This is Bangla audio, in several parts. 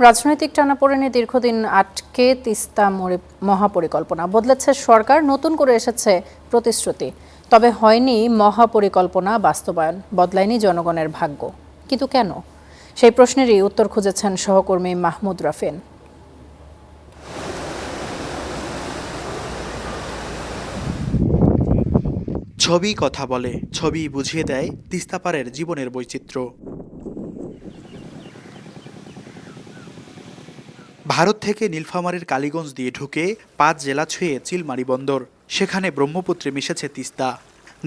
রাজনৈতিক টানাপোড়েনে দীর্ঘদিন আটকে তিস্তা মহাপরিকল্পনা বদলেছে সরকার, নতুন করে এসেছে প্রতিশ্রুতি। তবে হয়নি মহাপরিকল্পনা বাস্তবায়ন, বদলায়নি জনগণের ভাগ্য। কিন্তু কেন? সেই প্রশ্নেরই উত্তর খুঁজেছেন সহকর্মী মাহমুদ রাফিন। ছবি কথা বলে, ছবি বুঝিয়ে দেয় তিস্তা পারের জীবনের বৈচিত্র্য। ভারত থেকে নীলফামারীর কালীগঞ্জ দিয়ে ঢুকে ৫ জেলা ছুঁয়ে চিলমারি বন্দর, সেখানে ব্রহ্মপুত্রে মিশেছে তিস্তা।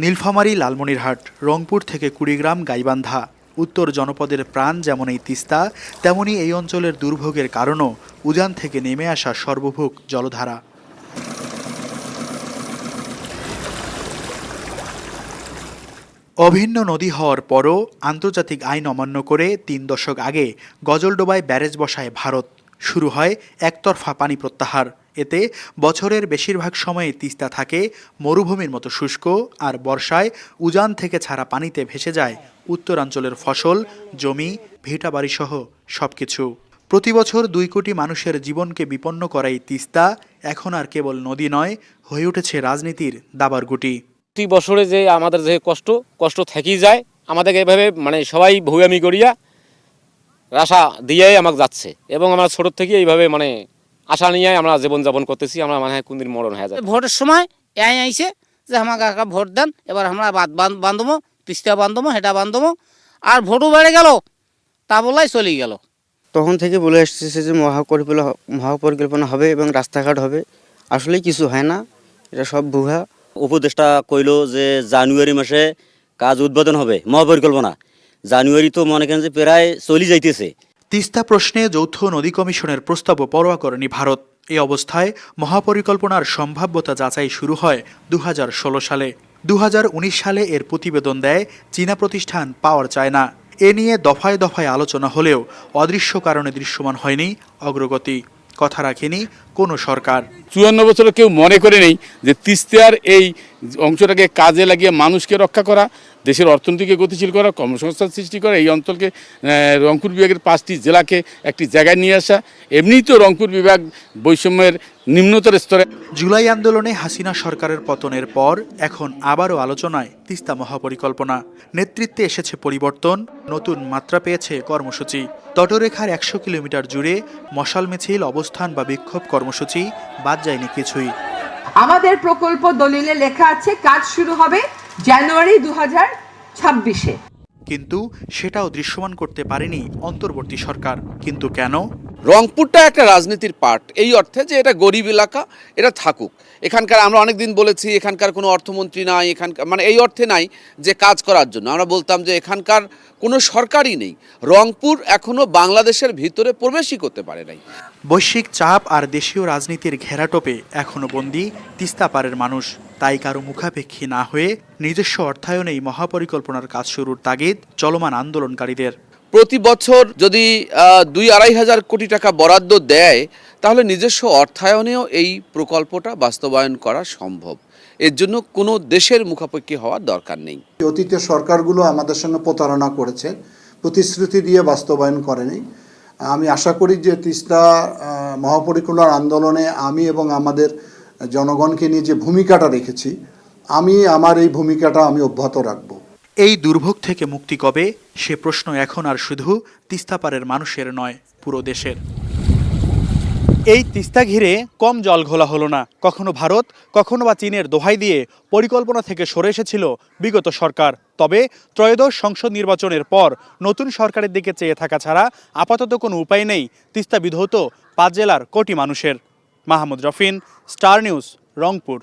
নীলফামারী, লালমনিরহাট, রংপুর থেকে কুড়িগ্রাম, গাইবান্ধা, উত্তর জনপদের প্রাণ যেমন এই তিস্তা, তেমনি এই অঞ্চলের দুর্ভোগের কারণও উজান থেকে নেমে আসা সর্বভোগ জলধারা। অভিন্ন নদী হওয়ার পরও আন্তর্জাতিক আইন অমান্য করে ৩ দশক আগে গজলডোবায় ব্যারেজ বসায় ভারত। শুরু হয় একতরফা পানি প্রত্যাহার। এতে বছরের বেশিরভাগ সময়ে তিস্তা থাকে মরুভূমির মতো শুষ্ক, আর বর্ষায় উজান থেকে ছাড়া পানিতে ভেসে যায় উত্তরাঞ্চলের ফসল, জমি, ভিটাবাড়িসহ সবকিছু। প্রতি বছর ২ কোটি মানুষের জীবনকে বিপন্ন করা এই তিস্তা এখন আর কেবল নদী নয়, হয়ে উঠেছে রাজনীতির দাবার গুটি। প্রতি বছরে যে আমাদের যে কষ্ট থেকেই যায়, আমাদেরকে এভাবে সবাই ভূয়ামি করিয়া আশা দিয়েই আমাকে যাচ্ছে, এবং আমরা ছোট থেকে এইভাবে আশা নিয়ে আমরা জীবনযাপন করতেছি। আমরা কোন দিন মরণ হয়ে যায়। ভোটের সময় আইসে যে আমাকে একটা ভোট দেন, এবার আমরা বান্ধবো, তিস্তা বান্ধবো, হেটা বান্ধবো, আর ভোটও বেড়ে গেল, তা বলাই চলে গেল। তখন থেকে বলে এসেছে যে মহাপরিকল্পনা হবে এবং রাস্তাঘাট হবে। আসলে কিছু হয় না, এটা সব ভুয়া। উপদেষ্টা কইল যে জানুয়ারি মাসে কাজ উদ্বোধন হবে মহাপরিকল্পনা। জানুয়ারি তো মনে করেন যে প্রায় চলে যাইতেছে। তিস্তা প্রশ্নে যৌথ নদী কমিশনের প্রস্তাবও পরোয়া করেনি ভারত। এই অবস্থায় মহাপরিকল্পনার সম্ভাব্যতা যাচাই শুরু হয় ২০১৬ সালে। ২০১৯ সালে এর প্রতিবেদন দেয় চীনা প্রতিষ্ঠান পাওয়ার চায়না। এ নিয়ে দফায় দফায় আলোচনা হলেও অদৃশ্য কারণে দৃশ্যমান হয়নি অগ্রগতি। কথা রাখেনি কোনো সরকার। ৫৪ বছরে কেউ মনে করে নেই যে তিস্তার এই অংশটাকে কাজে লাগিয়ে মানুষকে রক্ষা করা, দেশের অর্থনীতিকে গতিশীল করা, কর্মসংস্থান সৃষ্টি করা, এই অঞ্চলকে রংপুর বিভাগের 5টি জেলাকে একটি জায়গায় নিয়ে আসা। এমনিই তো রংপুর বিভাগ বৈষম্যের নিম্নতর স্তরে। জুলাই আন্দোলনে হাসিনা সরকারের পতনের পর এখন আবারও আলোচনায় তিস্তা মহাপরিকল্পনা। নেতৃত্বে এসেছে পরিবর্তন, নতুন মাত্রা পেয়েছে কর্মসূচি। তটরেখার ১০০ কিলোমিটার জুড়ে মশাল মিছিল, অবস্থান বা বিক্ষোভ কর্মসূচি বাদ যায়নি কিছুই। আমাদের প্রকল্প দলিলে লেখা আছে কাজ শুরু হবে জানুয়ারি ২০২৬-এ। কিন্তু সেটাও দৃশ্যমান করতে পারেনি অন্তর্বর্তী সরকার। কিন্তু কেন? রংপুরটা একটা রাজনীতির পার্ট, এই অর্থে যে এটা গরিব এলাকা, এটা থাকুক। এখানকার আমরা অনেকদিন বলেছি এখানকার কোনো অর্থমন্ত্রী নাই, এখানকার এই অর্থে নাই যে কাজ করার জন্য। আমরা বলতাম যে এখানকার কোনো সরকারই নেই। রংপুর এখনো বাংলাদেশের ভিতরে প্রবেশই করতে পারে নাই। বৈশ্বিক চাপ আর দেশীয় রাজনীতির ঘেরাটোপে এখনো বন্দী তিস্তা পারের মানুষ। তাই কারো মুখাপেক্ষী না হয়ে নিজস্ব অর্থায়নেই মহাপরিকল্পনার কাজ শুরুর তাগিদ চলমান আন্দোলনকারীদের। প্রতি বছর যদি ২-২.৫ হাজার কোটি টাকা বরাদ্দ দেয়, তাহলে নিজস্ব অর্থায়নেও এই প্রকল্পটা বাস্তবায়ন করা সম্ভব। এর জন্য কোনো দেশের মুখাপেক্ষী হওয়ার দরকার নেই। অতীতের সরকারগুলো আমাদের সঙ্গে প্রতারণা করেছে, প্রতিশ্রুতি দিয়ে বাস্তবায়ন করেনি। আমি আশা করি যে তিস্তা মহাপরিকল্পনার আন্দোলনে আমি এবং আমাদের জনগণকে নিয়ে যে ভূমিকাটা রেখেছি, আমার এই ভূমিকাটা আমি অব্যাহত রাখব। এই দুর্ভোগ থেকে মুক্তি কবে, সে প্রশ্ন এখন আর শুধু তিস্তা পারের মানুষের নয়, পুরো দেশের। এই তিস্তা ঘিরে কম জল ঘোলা হলো না। কখনো ভারত, কখনো বা চীনের দোহাই দিয়ে পরিকল্পনা থেকে সরে এসেছিল বিগত সরকার। তবে ত্রয়োদশ সংসদ নির্বাচনের পর নতুন সরকারের দিকে চেয়ে থাকা ছাড়া আপাতত কোনো উপায় নেই তিস্তা বিধৌত 5 জেলার কোটি মানুষের। মাহমুদ রাফিন, স্টার নিউজ, রংপুর।